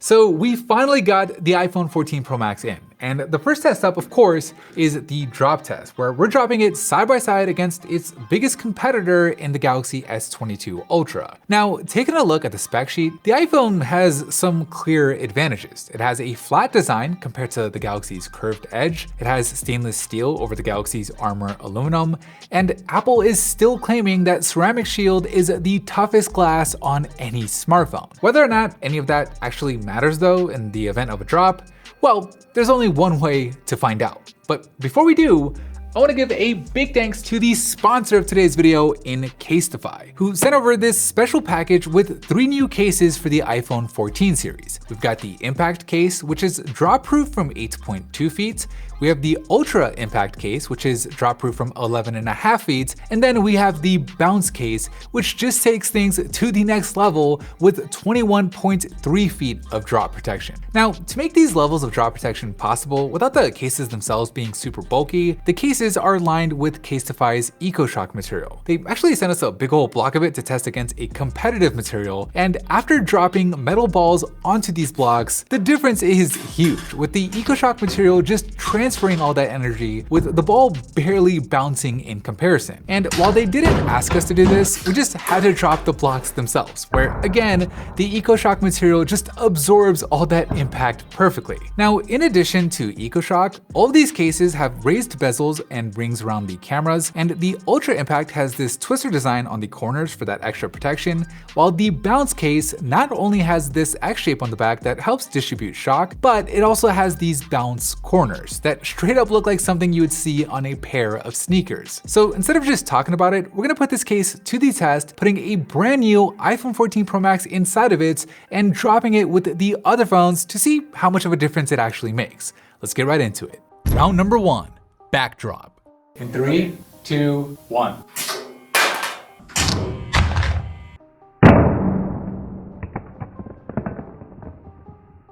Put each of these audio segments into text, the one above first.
So we finally got the iPhone 14 Pro Max in. And the first test up, of course, is the drop test, where we're dropping it side by side against its biggest competitor in the Galaxy S22 Ultra. Now, taking a look at the spec sheet, the iPhone has some clear advantages. It has a flat design compared to the Galaxy's curved edge, it has stainless steel over the Galaxy's armor aluminum, and Apple is still claiming that Ceramic Shield is the toughest glass on any smartphone. Whether or not any of that actually matters though in the event of a drop, well, there's only one way to find out. But before we do, I want to give a big thanks to the sponsor of today's video in Casetify, who sent over this special package with 3 new cases for the iPhone 14 series. We've got the Impact case, which is drop-proof from 8.2 feet. We have the Ultra Impact case, which is drop-proof from 11.5 feet. And then we have the Bounce case, which just takes things to the next level with 21.3 feet of drop protection. Now, to make these levels of drop protection possible without the cases themselves being super bulky, the cases are lined with Casetify's EcoShock material. They actually sent us a big old block of it to test against a competitive material, and after dropping metal balls onto these blocks, the difference is huge, with the EcoShock material just transferring all that energy with the ball barely bouncing in comparison. And while they didn't ask us to do this, we just had to drop the blocks themselves, where again, the EcoShock material just absorbs all that impact perfectly. Now, in addition to EcoShock, all of these cases have raised bezels and rings around the cameras, and the Ultra Impact has this twister design on the corners for that extra protection, while the Bounce case not only has this X shape on the back that helps distribute shock, but it also has these bounce corners that straight up look like something you would see on a pair of sneakers. So instead of just talking about it, we're gonna put this case to the test, putting a brand new iPhone 14 Pro Max inside of it and dropping it with the other phones to see how much of a difference it actually makes. Let's get right into it. Round number 1. Backdrop. In 3, 2, 1.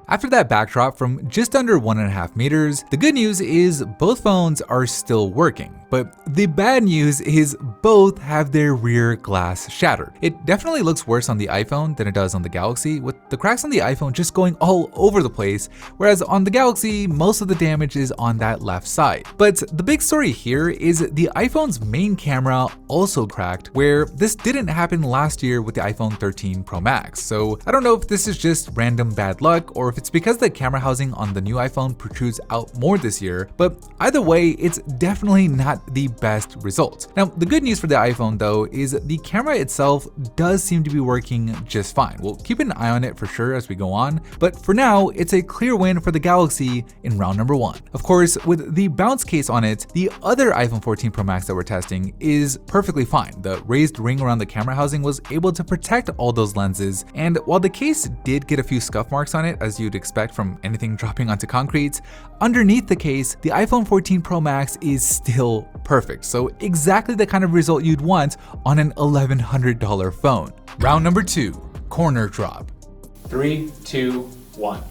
After that backdrop from just under 1.5 meters, the good news is both phones are still working. But the bad news is both have their rear glass shattered. It definitely looks worse on the iPhone than it does on the Galaxy, with the cracks on the iPhone just going all over the place, whereas on the Galaxy, most of the damage is on that left side. But the big story here is the iPhone's main camera also cracked, where this didn't happen last year with the iPhone 13 Pro Max. So I don't know if this is just random bad luck or if it's because the camera housing on the new iPhone protrudes out more this year, but either way, it's definitely not the best result. Now, the good news for the iPhone though is the camera itself does seem to be working just fine. We'll keep an eye on it for sure as we go on, but for now, it's a clear win for the Galaxy in round number 1. Of course, with the Bounce case on it, the other iPhone 14 Pro Max that we're testing is perfectly fine. The raised ring around the camera housing was able to protect all those lenses, and while the case did get a few scuff marks on it, as you'd expect from anything dropping onto concrete, underneath the case, the iPhone 14 Pro Max is still perfect. So exactly the kind of result you'd want on an $1,100 phone. Round number 2, corner drop. 3, 2, 1.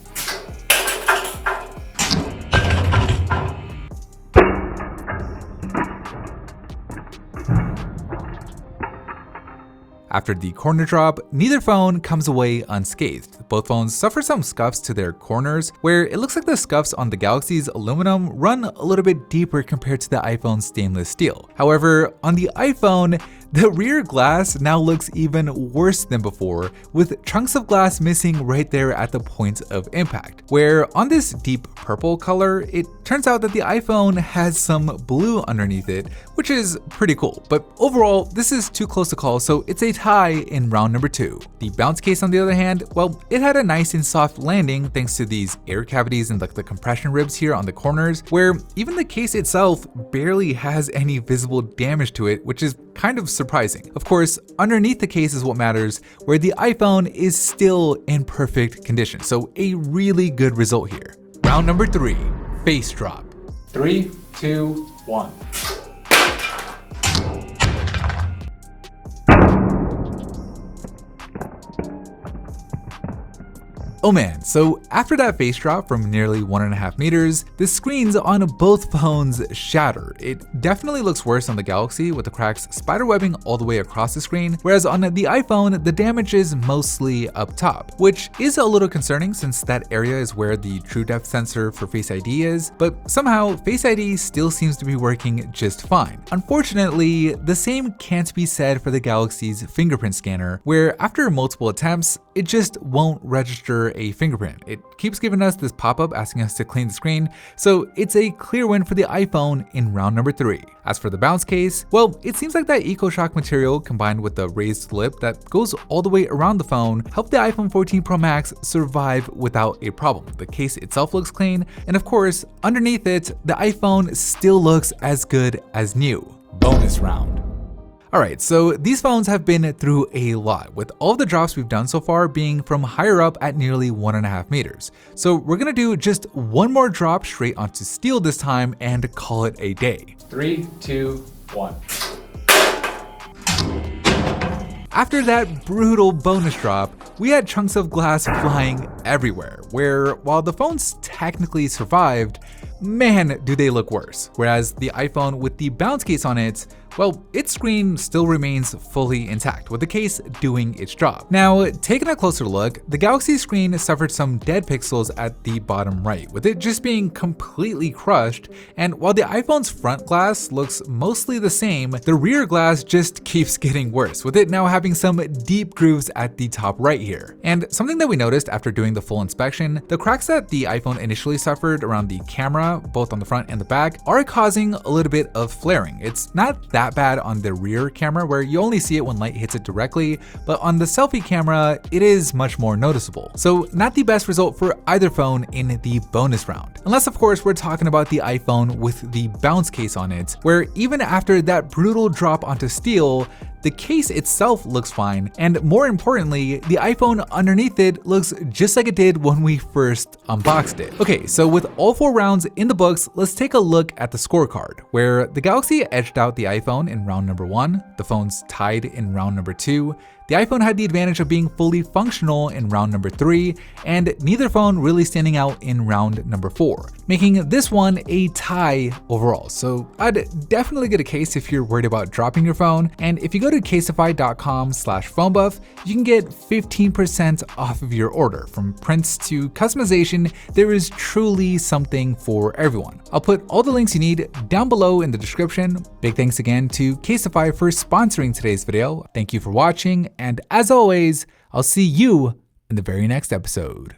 After the corner drop, neither phone comes away unscathed. Both phones suffer some scuffs to their corners, where it looks like the scuffs on the Galaxy's aluminum run a little bit deeper compared to the iPhone's stainless steel. However, on the iPhone, the rear glass now looks even worse than before, with chunks of glass missing right there at the point of impact. Where on this deep purple color, it turns out that the iPhone has some blue underneath it, which is pretty cool. But overall, this is too close to call, so it's a tie in round number 2. The Bounce case, on the other hand, well, it had a nice and soft landing thanks to these air cavities and the compression ribs here on the corners, where even the case itself barely has any visible damage to it, which is kind of surprising. Of course, underneath the case is what matters, where the iPhone is still in perfect condition. So a really good result here. Round number 3, face drop. 3, 2, 1. Oh man, so after that face drop from nearly 1.5 meters, the screens on both phones shattered. It definitely looks worse on the Galaxy with the cracks spiderwebbing all the way across the screen, whereas on the iPhone, the damage is mostly up top, which is a little concerning since that area is where the true depth sensor for Face ID is, but somehow Face ID still seems to be working just fine. Unfortunately, the same can't be said for the Galaxy's fingerprint scanner, where after multiple attempts, it just won't register a fingerprint. It keeps giving us this pop-up asking us to clean the screen, so it's a clear win for the iPhone in round number 3. As for the bounce case, well, it seems like that EcoShock material combined with the raised lip that goes all the way around the phone helped the iPhone 14 Pro Max survive without a problem. The case itself looks clean, and of course, underneath it, the iPhone still looks as good as new. Bonus round. Alright, so these phones have been through a lot, with all of the drops we've done so far being from higher up at nearly 1.5 meters. So we're gonna do just one more drop straight onto steel this time and call it a day. 3, 2, 1. After that brutal bonus drop, we had chunks of glass flying everywhere, where while the phones technically survived, man, do they look worse. Whereas the iPhone with the bounce case on it, well, its screen still remains fully intact, with the case doing its job. Now, taking a closer look, the Galaxy screen suffered some dead pixels at the bottom right, with it just being completely crushed, and while the iPhone's front glass looks mostly the same, the rear glass just keeps getting worse, with it now having some deep grooves at the top right here. And something that we noticed after doing the full inspection, the cracks that the iPhone initially suffered around the camera, both on the front and the back, are causing a little bit of flaring. It's not that bad on the rear camera where you only see it when light hits it directly, but on the selfie camera, it is much more noticeable. So not the best result for either phone in the bonus round. Unless of course we're talking about the iPhone with the bounce case on it, where even after that brutal drop onto steel, the case itself looks fine, and more importantly, the iPhone underneath it looks just like it did when we first unboxed it. Okay, so with all 4 rounds in the books, let's take a look at the scorecard, where the Galaxy edged out the iPhone in round number 1, the phones tied in round number 2, the iPhone had the advantage of being fully functional in round number 3, and neither phone really standing out in round number 4, making this one a tie overall. So I'd definitely get a case if you're worried about dropping your phone, and if you go to casetify.com/phonebuff, you can get 15% off of your order. From prints to customization, there is truly something for everyone. I'll put all the links you need down below in the description. Big thanks again to Casetify for sponsoring today's video. Thank you for watching, and as always, I'll see you in the very next episode.